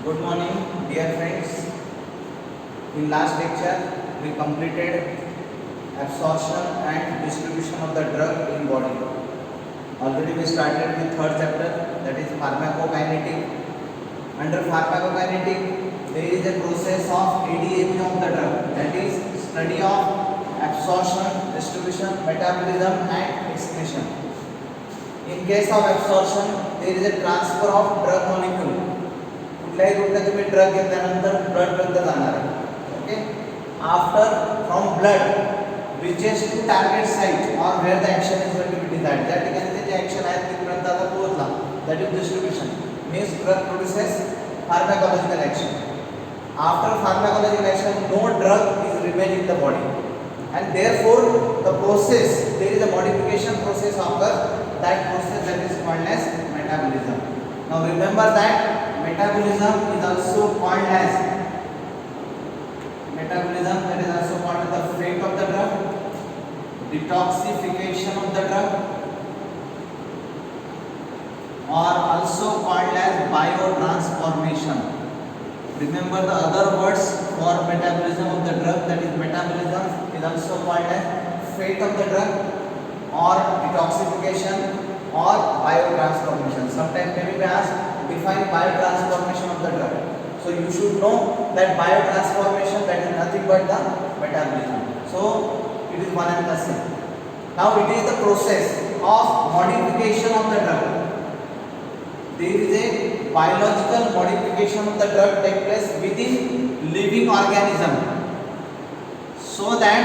Good morning, dear friends. In last lecture, we completed absorption and distribution of the drug in body. Already we started with third chapter, that is pharmacokinetic. Under pharmacokinetic, there is a process of ADAP of the drug, that is study of absorption, distribution, metabolism and excretion. In case of absorption, there is a transfer of drug molecule. कुठल्याही रूपात तुम्ही drug घेतल्यानंतर blood पर्यंत जाणार आहे. Okay. After from blood reaches to target site or where the action is going to be desired. त्या ठिकाणी त्याची ऍक्शन आहे तिथपर्यंत आता पोहोचला. That is distribution. Means drug produces pharmacological action. After pharmacological action, no drug is remain in the body, and therefore the process, there is a modification process occurs. That process that is called as metabolism. Now remember that metabolism is also called as the fate of the drug, detoxification of the drug, or also called as biotransformation. Remember the other words for metabolism of the drug, that is metabolism is also called as fate of the drug or detoxification or biotransformation. Sometimes maybe we ask define biotransformation of the drug. So you should know that biotransformation, that is nothing but the metabolism. So it is one and the same. Now it is the process of modification of the drug. There is a biological modification of the drug take place within living organism, so that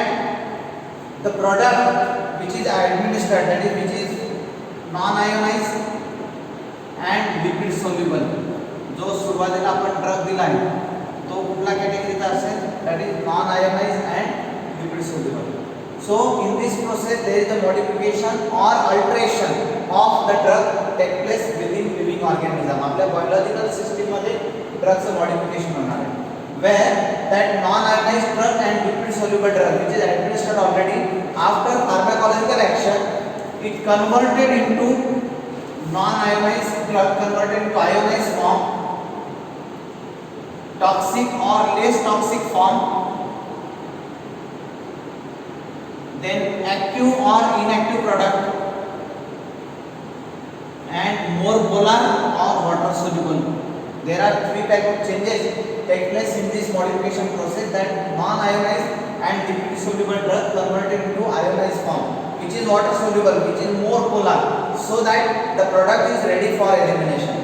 the product which is administered, that is which is non-ionized and lipid soluble. जो सुरुवातीला आपण drug दिला आहे तो कुठला कॅटेगरीचा असेल, that is non-ionized and lipid soluble. So in this process there is a modification or alteration of the drug take place within living organism. आपल्या biological system मध्ये ड्रगचं मॉडिफिकेशन होणार आहे, where that non-ionized drug and lipid soluble drug which is administered already, after pharmacological action it converted into non-ionized drug, converted into ionized form, toxic or less toxic form, then active or inactive product, and more polar or water soluble. There are three type of changes take place in this modification process, that non-ionized and lipid soluble drug converted into ionized form, which is water soluble, which is more polar, so that the product is ready for elimination.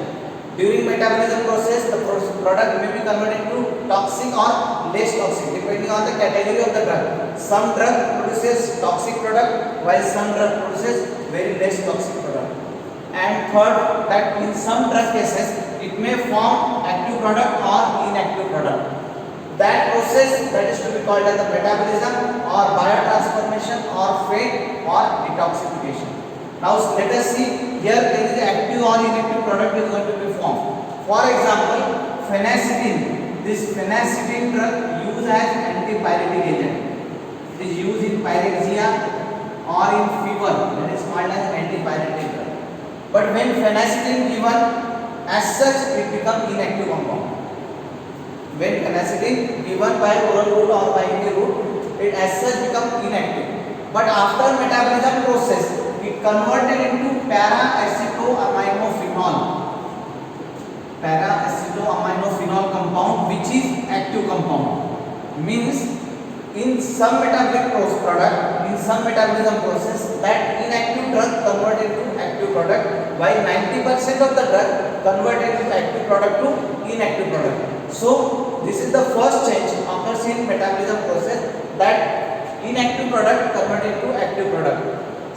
During metabolism process, the product may be converted into toxic or less toxic depending on the category of the drug. Some drug produces toxic product, while some drug produces very less toxic product. And third, that in some drug cases it may form active product or inactive product. That process, that is to be called as the metabolism or biotransformation or fate or detoxification. Now let us see, here there is active or inactive product is going to be formed. For example, phenacetin. This phenacetin drug used as antipyretic agent. It is used in pyrexia or in fever, that is called as antipyretic drug. But when phenacetin given as such, it becomes inactive compound. When phenacetin given by oral route or by IV route, it as such becomes inactive. But after metabolism process, it converted into para-acetoaminophenol. Para-acetoaminophenol compound, which is active compound. Means in some metabolic product, in some metabolism process, that inactive drug converted to active product, while 90% of the drug converted into active product to inactive product. So this is the first change occurs in metabolism process, that inactive product converted to active product.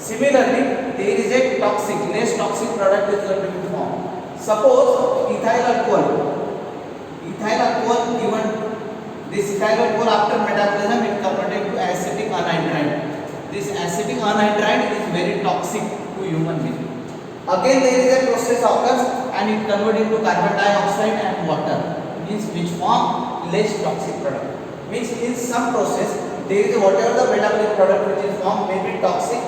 Similarly, there is a toxic, less toxic product is going to be formed. Suppose ethyl alcohol. Ethyl alcohol given, this ethyl alcohol after metabolism it converted to acetic anhydride. This acetic anhydride is very toxic to human being. Again there is a process occurs and it converted into carbon dioxide and water, means which form less toxic product. Means in some process there is whatever the metabolic product which is formed may be toxic.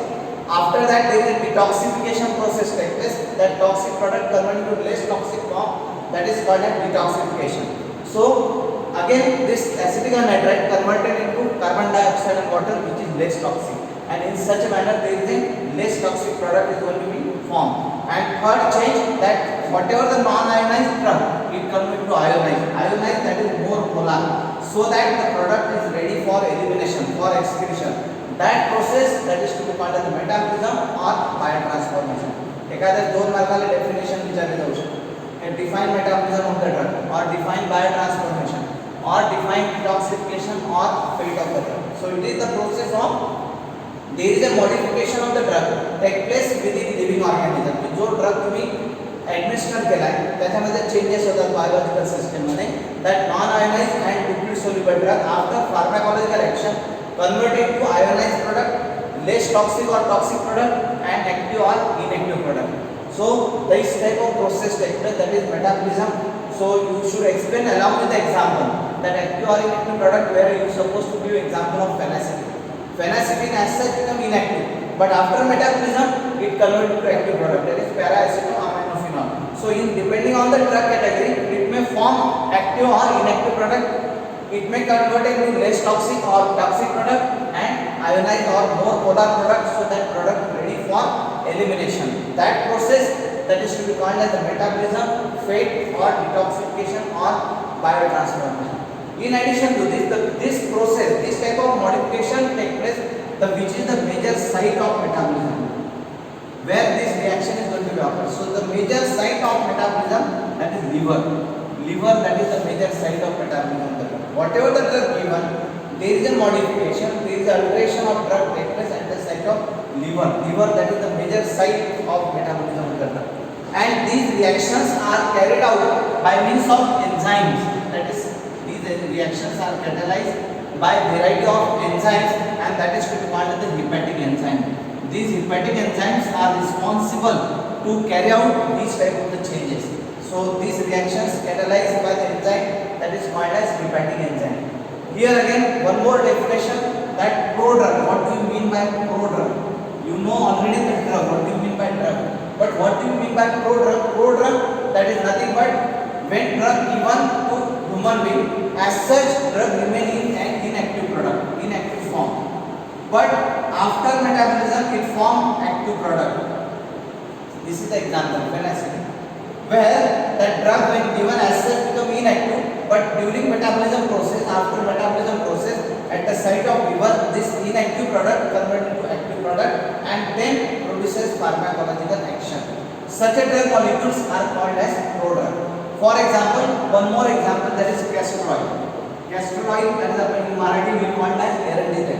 After that there is a detoxification process take place, that toxic product converted into less toxic form, that is called as detoxification. So again this acetic anhydride converted into carbon dioxide and water, which is less toxic, and in such a manner there is a less toxic product is going to be formed. And third change, that whatever the non-ionized drug, it comes into ionized. Ionized, that is more polar, so that the product is ready for elimination, for excretion. That process, that is to be called as the metabolism or biotransformation. एखाद्या 2 मार्काला definition विचारले जाऊ शकते. Define metabolism of the drug, or define biotransformation, or define detoxification or fate of the drug. So it is the process of there is a modification of the drug take place within living organism. जो drug तुम्ही ऍडमिनिस्टर केलाय त्याच्यामध्ये changes होतात biological system मध्ये. that non-ionized and liquid soluble drug after pharmacological action converted to ionized product, less toxic or toxic product, and active or inactive product. So this type of process take place, that is metabolism. So you should explain along with the example that active or inactive product where you supposed to give example of phenacetin. Phenacetin as such become inactive, but after metabolism it converted to active product, that is para-acetoaminophenol. So in depending on the drug category, it may form active or inactive product. It may convert into less toxic or toxic product and ionized or more polar product, so that product ready for elimination. That process, that is to be called as the metabolism, fate or detoxification or biotransformation. In addition to this, this process, this type of modification take place, which is the major site of metabolism, where this reaction is going to be occurred. So the major site of metabolism, that is liver. Liver, that is the major site of metabolism. Whatever the drug given, there is a modification, there is alteration of drug take place at the site of liver. Liver, that is the major site of metabolism of the drug. And these reactions are carried out by means of enzymes. That is, these reactions are catalyzed by variety of enzymes, and that is to be called as the hepatic enzyme. These hepatic enzymes are responsible to carry out these type of the changes. So these reactions catalyzed by the enzyme, that is called as hepatic enzyme. Here again one more definition, that prodrug. What do you mean by prodrug? You know already the drug. What do you mean by drug? But what do you mean by prodrug? Prodrug, that is nothing but when drug given to human being, as such drug remain in an inactive product, inactive form. But after metabolism it form active product. This is the example, phenacetin, where that drug when given as such become inactive, but during metabolism process, after metabolism process, at the site of liver, this inactive product converted into active product and then produces pharmacological action. Such a drug molecules are called as prodrug. For example, one more example, that is castor oil. Castor oil, that is in Marathi we call as erandiza.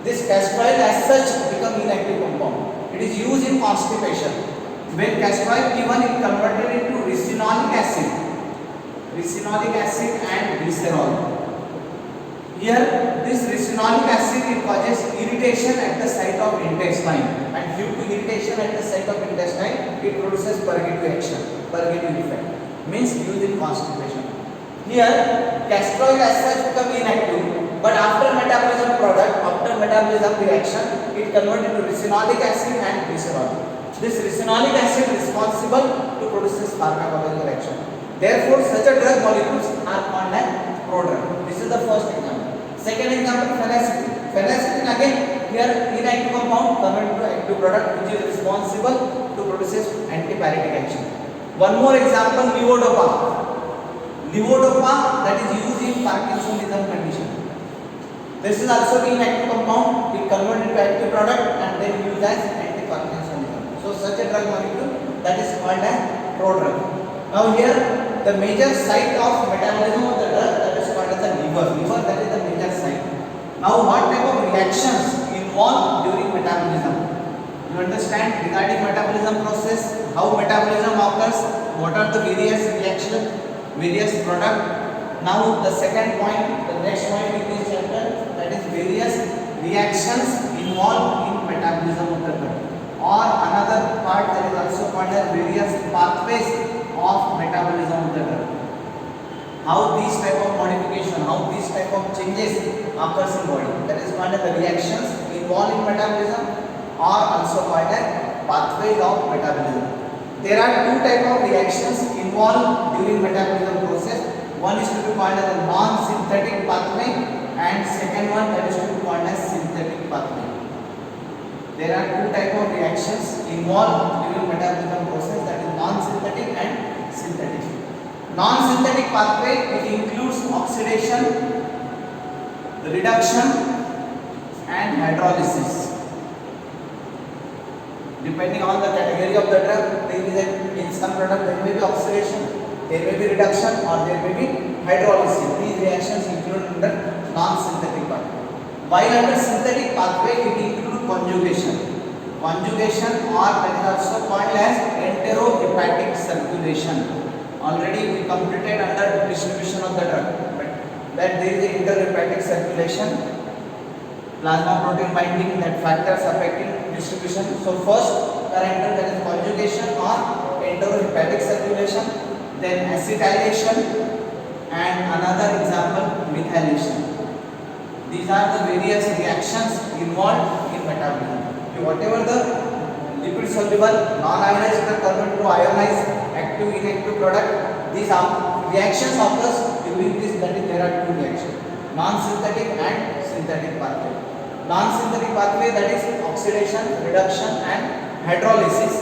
This castor oil as such become inactive compound. It is used in constipation. When castor oil given, it converted into ricinoleic acid and glycerol. Here this ricinoleic acid, it causes irritation at the site of intestine, and due to irritation at the site of intestine, it produces purgative action, purgative effect, means used in constipation. Here castor oil as such become inactive, but after metabolism product, after metabolism reaction, it converted to ricinoleic acid and glycerol. This ricinoleic acid is responsible to produce pharmacological action. Therefore, such a drug molecules are called as prodrug. This is the first example. Second example, phenacetin. Phenacetin again, here inactive compound converted to active product, which is responsible to produce antipyretic action. One more example, levodopa. Levodopa, that is used in Parkinsonism condition. This is also inactive compound. It converted to active product and then used as anti-Parkinsonism. So such a drug molecule, that is called as prodrug. Now here the major site of metabolism of the drug, that is called as the liver. Liver, that is the major site. Now what type of reactions involved during metabolism? You understand regarding metabolism process, how metabolism occurs, what are the various reactions, various product. Now the second point, the next point in this chapter, that is various reactions involved in metabolism of the drug. Or another part that is also called as various pathways of metabolism of the drug. How these type of modification, how these type of changes occurs in body. That is called as the reactions involved in metabolism, or also called as pathways of metabolism. there are two type of reactions involved during metabolism process. One is to be called as a non-synthetic pathway, and second one that is to be called as synthetic pathway. There are two type of reactions involved during metabolism process, that is non-synthetic and synthetic. Non-synthetic pathway, it includes oxidation, reduction and hydrolysis. Depending on the category of the drug, there is in some product there may be oxidation, there may be reduction, or there may be hydrolysis. These reactions included under non-synthetic pathway. While under synthetic pathway, it includes conjugation. Conjugation, or that is also called as enterohepatic circulation. Already we completed under distribution of the drug, but that there is enterohepatic circulation, plasma protein binding, that factors affecting distribution. So first parameter, that is conjugation or enterohepatic circulation, then acetylation, and another example methylation. These are the various reactions involved in metabolism. Okay, whatever the lipid soluble non-ionized drug convert to ionized active inactive product, these are reactions occurs during this, that is there are two reactions, non-synthetic and synthetic pathway. Non-synthetic pathway, that is oxidation, reduction and hydrolysis,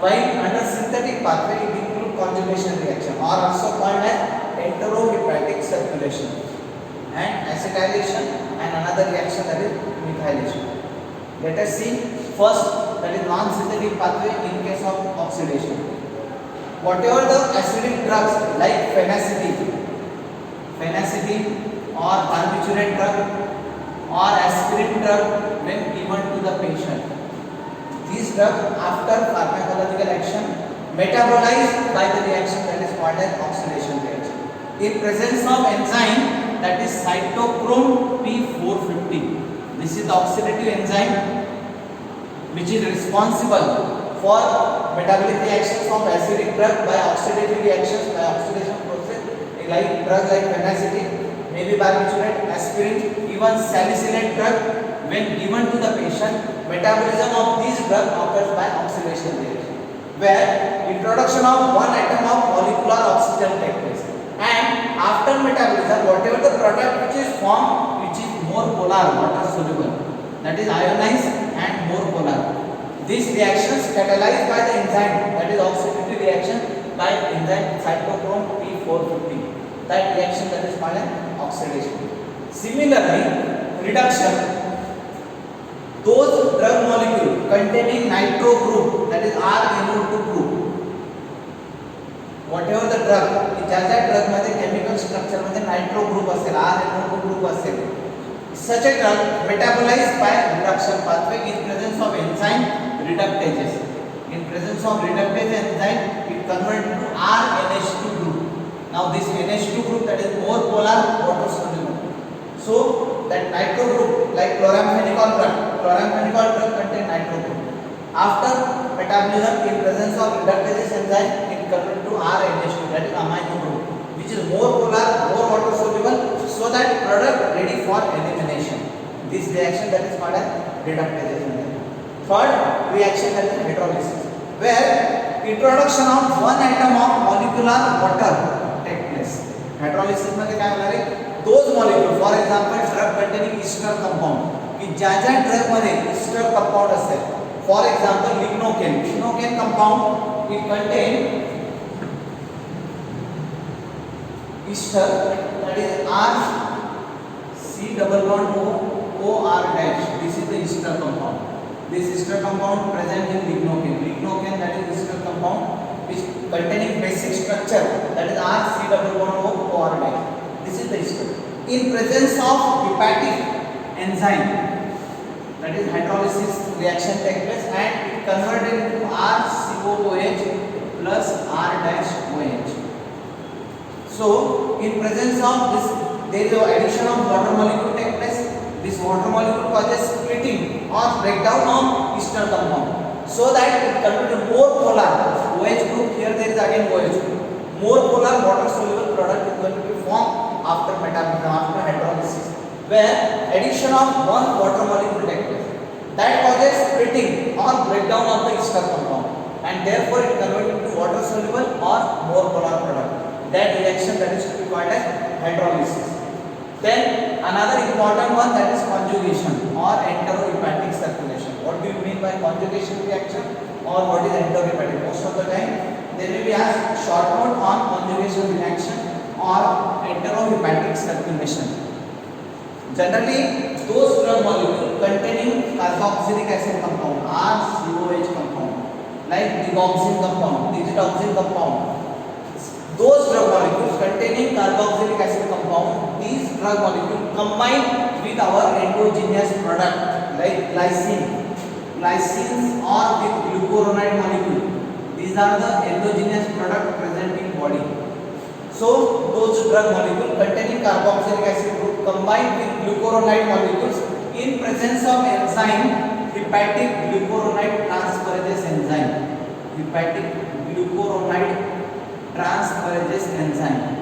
while under synthetic pathway it includes conjugation reaction, or also called as enterohepatic circulation, and acetylation, and another reaction, that is methylation. Let us see first, that is non-synthetic pathway in case of oxidation. Whatever the acidic drugs like phenacetin or barbiturate drug or aspirin drug when given to the patient, these drugs after pharmacological action metabolized by the reaction that is called as oxidation reaction. In presence of enzyme, that is cytochrome P450. This is the oxidative enzyme which is responsible for metabolic reactions of acidic drug by oxidative reactions by oxidation process, like drugs like phenacetin, maybe barbiturate, aspirin, even salicylate drug. When given to the patient, metabolism of these drugs occurs by oxidation reaction, where introduction of one atom of molecular oxygen takes place, and after metabolism, whatever the product which is formed, which is more polar, water soluble, that is ionized and more polar, these reactions catalyzed by the enzyme, that is oxidative reaction by enzyme cytochrome P450. That reaction, that is called as oxidation. Similarly, reduction, those drug molecule containing nitro group, that is RNO2 group, whatever the drug, ज्या drug मध्ये chemical structure मध्ये nitro group असेल, RNO2 group असेल, such a drug metabolized by reduction pathway in presence of enzyme reductases. In presence of reductase enzyme, it converts to RNH2 group. Now this NH2 group, that is more polar, water soluble. So that nitro group, like chloramphenicol drug contain nitro group. After metabolism, in presence of reductase enzyme, it converts to RNH2, that is amino group, which is more polar, more water soluble, so that product ready for elimination. This reaction, that is called as reductase enzyme. Third reaction, that is hydrolysis, where introduction of one atom of molecular water take place. Hydrolysis मध्ये काय होणार आहे, those molecule, for example drug containing ester compound, की ज्या drug मध्ये ester compound असेल, for example lignocaine compound, it contain ester, that is R C double bond O R dash. This is the ester compound. This ester compound present in lignocaine, that is ester compound which containing basic structure, that is R C double bond O R dash. This is the ester. In presence of hepatic enzyme, that is hydrolysis reaction take place, and it converted into RCOOH plus R dash OH. So in presence of this, there is addition of water molecule take place. This water molecule causes splitting or breakdown of ester compound, so that it converts to more polar OH group. Here there is again OH group. More polar water soluble product is going to be formed after metabolism, after hydrolysis, where addition of one water molecule take place. That causes splitting or breakdown of the ester compound, and therefore it converts into water soluble or more polar product. That reaction that is to be called as hydrolysis. Then another important one, that is conjugation or enterohepatic circulation. What do you mean by conjugation reaction or what is enterohepatic? Most of the time they may be asked short note on conjugation reaction or enterohepatic circulation. Generally, those drug molecules containing carboxylic acid compound or COH compound, like digoxin compound, digitoxin compound, those drug molecules containing carboxylic acid compound, these drug molecules combine with our endogenous product like glycines or with glucuronide molecule. These are the endogenous product present in body. So those drug molecules containing carboxylic acid group combine with glucuronide molecules in presence of enzyme hepatic glucuronide transferase enzyme. Hepatic glucuronide transferase enzyme.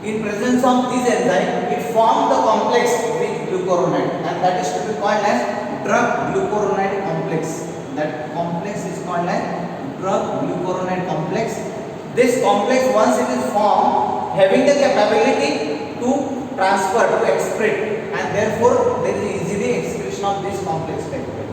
In presence of this enzyme, it forms the complex with glucuronide, and that is to be called as drug glucuronide complex. That complex is called as drug glucuronide complex. This complex, once it is formed, having the capability to transfer, to excrete, and therefore there is easily excretion of this complex take place.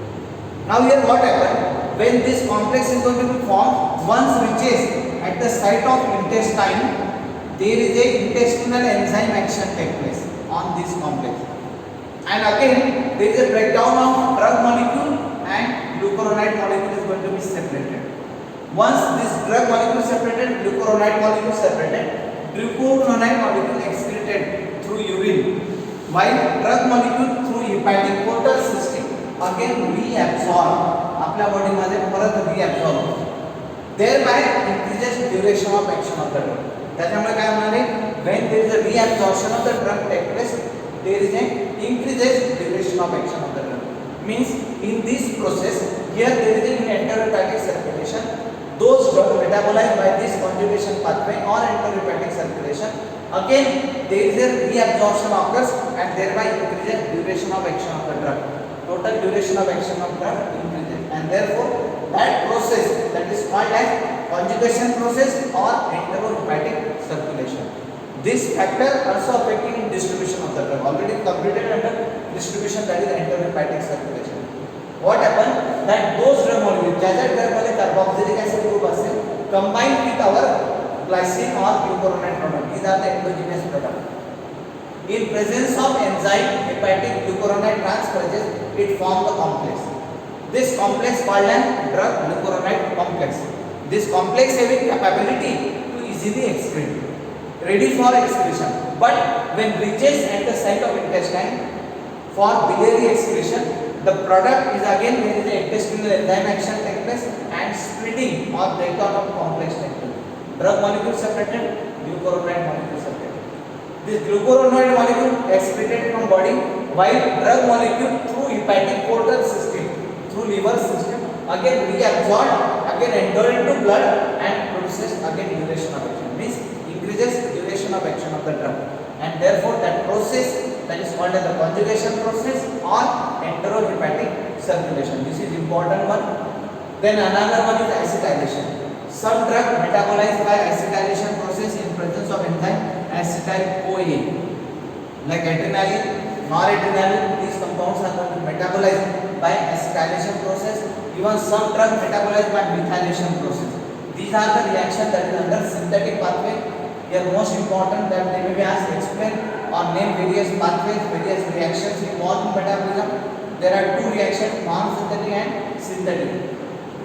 Now here what happens, when this complex is going to be formed, once reaches at the site of intestine, there is a intestinal enzyme action take place on this complex, and again there is a breakdown of drug molecule and glucuronide molecule is going to be separated. Once this drug molecule separated, glucuronide molecule separated, glucuronide molecule excreted through urine, while drug molecule through hepatic portal system again reabsorb आपल्या body मध्ये परत reabsorb होतो. Thereby increases duration of action of the drug. त्याच्यामुळे काय होणार आहे, when there is a reabsorption of the drug take place, there is a increases duration of action of the drug. Means in this process here there is an enterohepatic circulation. Those drugs metabolized by this conjugation pathway or enterohepatic circulation, again there is a reabsorption occurs and thereby increases duration of action of the drug. Total duration of action of drug increases, and therefore that process that is called as conjugation process or enterohepatic circulation. This factor also affecting distribution of the drug. Already completed under distribution, that is enterohepatic circulation. What happens that those drug molecules, ज्याच्या drug मध्ये carboxylic acid group असेल, combine with our glycine or glucuronide product. These are the endogenous product. In presence of enzyme hepatic glucuronide transferase, it forms the complex. This complex called as drug glucuronide complex. This complex having capability to easily excrete, ready for excretion. But when reaches at the site of intestine for biliary excretion, the product is again there is a intestinal enzyme action take place and splitting or breakdown of complex take place. Drug molecule separated, glucuronide molecule separated. This glucuronide molecule excreted from body, while drug molecule through hepatic portal system, through liver system, again reabsorbed, again enter into blood and produces again duration of action. Means increases duration of action of the drug, and therefore that process that is called as the conjugation process or enterohepatic circulation. This is important one. Then another one is acetylation. Some drug metabolized by acetylation process in presence of enzyme acetyl-CoA, like adrenaline, noradrenaline. These compounds are going to metabolize by acetylation process. Even some drug metabolized by methylation process. These are the reactions that is under synthetic pathway. Here most important that they may be asked explain or name various pathways, various reactions involved in metabolism. There are two reactions, non-synthetic and synthetic.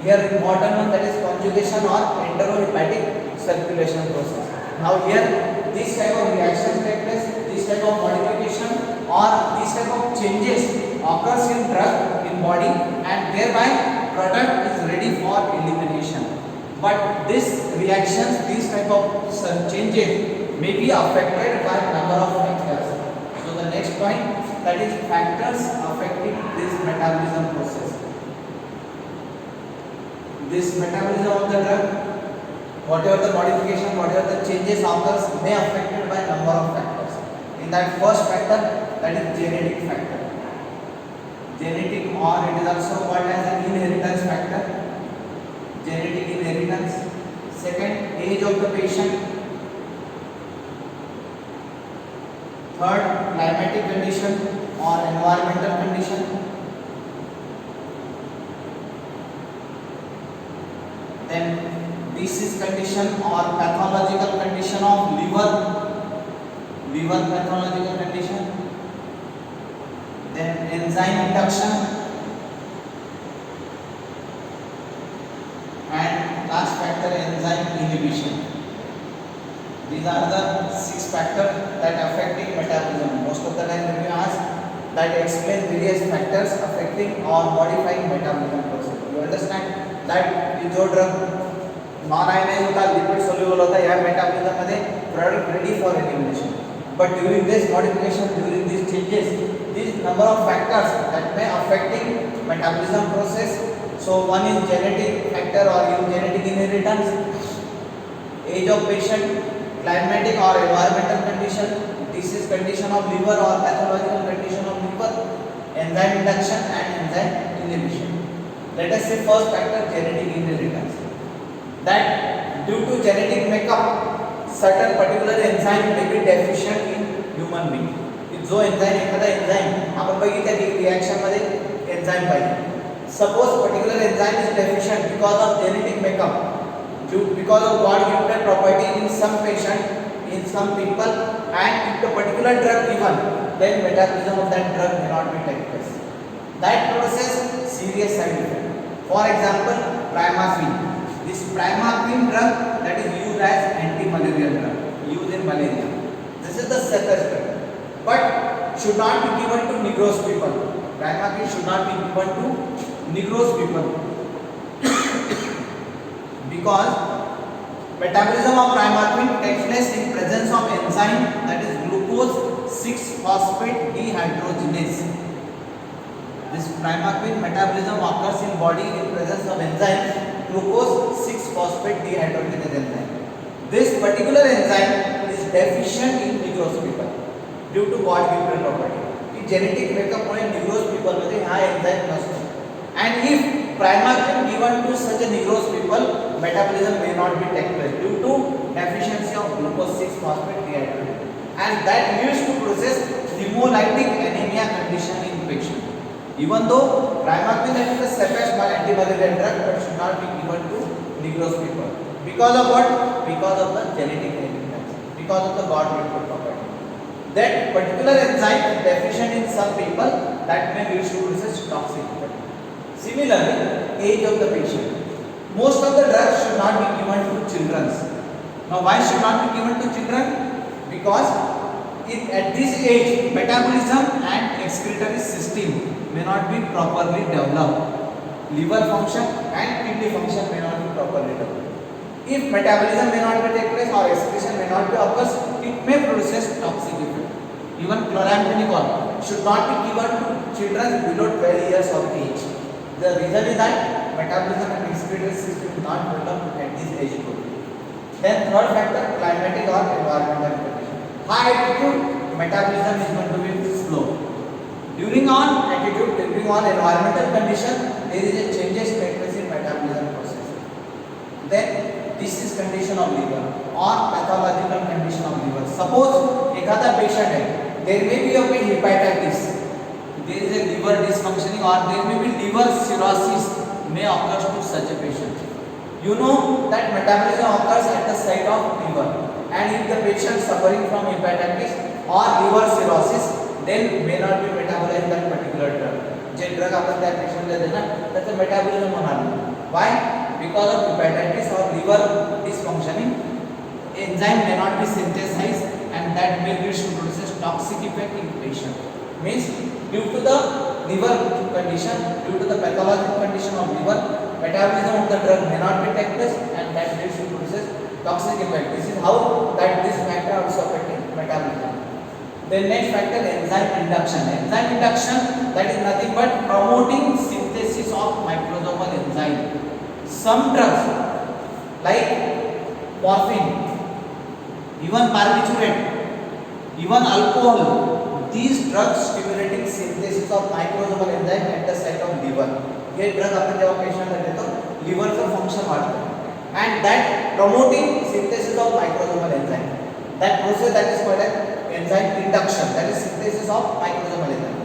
Here important one, that is conjugation or enterohepatic circulation process. Now here this type of reactions take place, this type of modification or this type of changes occurs in drug in body, and thereby product is ready for elimination. But these reactions, these type of changes may be affected by number of factors. So the next point, that is factors affecting this metabolism process. This metabolism of the drug, whatever the modification, whatever the changes occurs may affected by number of factors. In that first factor, that is genetic factor. Genetic, or it is also called as an inheritance factor. genetic inheritance. Second, age of the patient. Third, climatic condition or environmental condition. Then disease condition or pathological condition of liver pathological condition. Then enzyme induction, and last factor, enzyme inhibition. These are the 6 factors that affecting metabolism. Most of the time when you ask that explain various factors affecting or modifying metabolism process. You understand that जो drug non ionise होता है, lipid soluble होता है, या metabolism मध्ये product ready for elimination. But during this modification, during these changes, these number of factors that may affecting metabolism process. So one is genetic factor or genetic inheritance, age of patient, climatic or environmental condition, disease condition of liver or pathological condition of liver, enzyme induction and enzyme inhibition. Let us say first factor, genetic inheritance. That due to genetic makeup, certain particular enzyme may be deficient in human being. जो enzyme एखादा enzyme आपण बघितलं की reaction मध्ये enzyme पाहिजे. Suppose particular enzyme is deficient because of genetic makeup, because of God gifted property in some patient, in some people, and if the particular drug given, then metabolism of that drug may not be take place. That process serious side effect. For example, primaphene. This primaphene drug that is used as anti-malarial drug, used in malaria. This is the safest drug, but should not be given to Negroes people. Primaphene should not be given to Negroes people. Because metabolism of primaphene takes place in presence of enzyme that is glucose 6-phosphate dehydrogenase. This primaphene metabolism occurs in body in presence of enzyme glucose 6-phosphate dehydrogenase enzyme. This particular enzyme is deficient in Negroes people due to God given property. कि genetic makeup मुळे Negroes people मध्ये हा enzyme नसतो. And if primaphene given to such a Negroes people, metabolism may not be take place due to deficiency of glucose 6-phosphate dehydrogenase, and that leads to process hemolytic anemia condition in patient. Even though primaphene is the safest anti-malarial drug, but should not be given to Negroes people. Because of what? Because of the genetic inheritance, because of the God given property. That particular enzyme is deficient in some people, that may lead to process toxic effect. Similarly, age of the patient. Most of the drugs should not be given to children. Now, why should not be given to children? Because at this age, metabolism and excretory system may not be properly developed. Liver function and kidney function may not be properly developed. If metabolism may not be take place or excretion may not be occurs, it may process toxic effect. Even chloramphenicol should not be given to children below 12 years of age. The reason is that metabolism and excretory system is not developed at this age group. Then third factor, climatic or environmental condition. High altitude, metabolism is going to be slow. During on environmental condition, there is a changes take place in metabolism process. Then disease condition of liver or pathological condition of liver. Suppose एखादा patient है, there may be a hepatitis, there is a liver dysfunctioning, or there may be liver cirrhosis may occur to such a patient. You know that metabolism occurs at the site of liver, and if the patient suffering from hepatitis or liver cirrhosis, then may not be metabolized that particular drug. J drug आपण त्या patient ला देणार त्याचं metabolism होणार नाही. Why? Because of hepatitis or liver dysfunctioning, enzyme may not be synthesized, and that may lead to process toxic effect in patient. Means due to the liver condition, due to the pathological condition of liver, metabolism of the drug may not be take place, and that leads to process toxic effect. This is how that this factor also affecting metabolism. Then next factor, enzyme induction. Enzyme induction, that is nothing but promoting synthesis of microsomal enzyme. Some drugs like morphine, even barbiturate, even alcohol, these drugs stimulating synthesis of microsomal enzyme at the site of liver. हे drug आपण जेव्हा पेशंटला देतो लिव्हरचं function वाढतं and that promoting synthesis of microsomal enzyme. That process that is called as enzyme induction, that is synthesis of microsomal enzyme.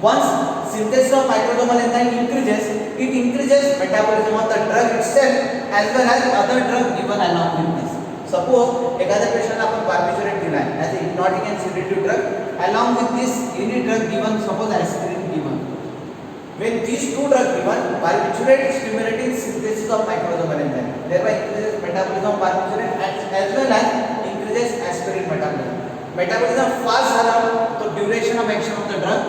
Once synthesis of microsomal enzyme increases, it increases metabolism of the drug itself as well as other drug given along with this. Suppose एखाद्या पेशंटला आपण barbiturate दिला आहे as a hypnotic and sedative drug along with this any drug given, suppose aspirin given. When these two drugs given, barbiturate stimulating synthesis of microsomal enzyme, thereby increases metabolism of barbiturate as well as increases aspirin metabolism. Metabolism fast झाला तो duration of action of the drug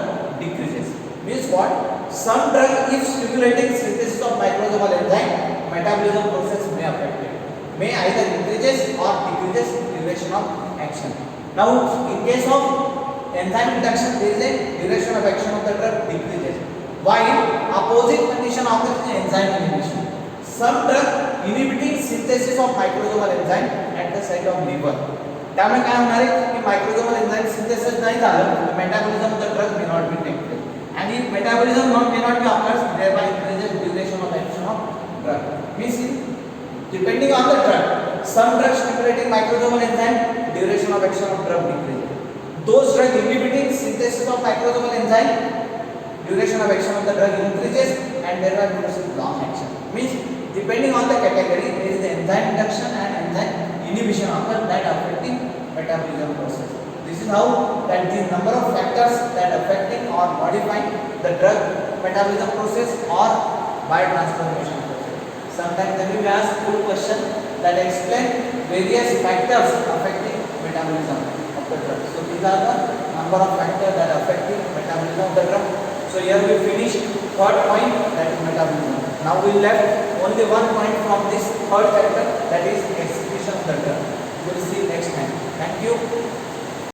decreases. Means what? Some drug if stimulating synthesis of microsomal enzyme, metabolism process may affect it. May either increases or decreases duration of action. Now in case of enzyme induction, there is a duration of action of the drug decreases. While opposite condition occurs in enzyme inhibition. Some drug inhibiting synthesis of microsomal enzyme at the site of liver. त्यामुळे काय होणार आहे की microsomal enzyme synthesis नाही झालं तर metabolism of the drug may not be affected. And if metabolism may not be occurs, thereby increases duration of action of drug. Means depending on the drug, some drug stimulating microsomal enzyme, duration of action of drug decreases. Those drug inhibiting synthesis of microsomal enzyme, duration of action of the drug increases and thereby produces long action. Means depending on the category, there is the enzyme induction and enzyme inhibition occur that affecting metabolism process. This is how that the number of factors that affecting or modifying the drug metabolism process or biotransformation process. Sometimes they will ask full question that explain various factors affecting metabolism of the drug. So these are the number of factors that affecting metabolism of the drug. So here we finished third point, that is metabolism. Now we left only one point from this third chapter, that is excretion of the drug.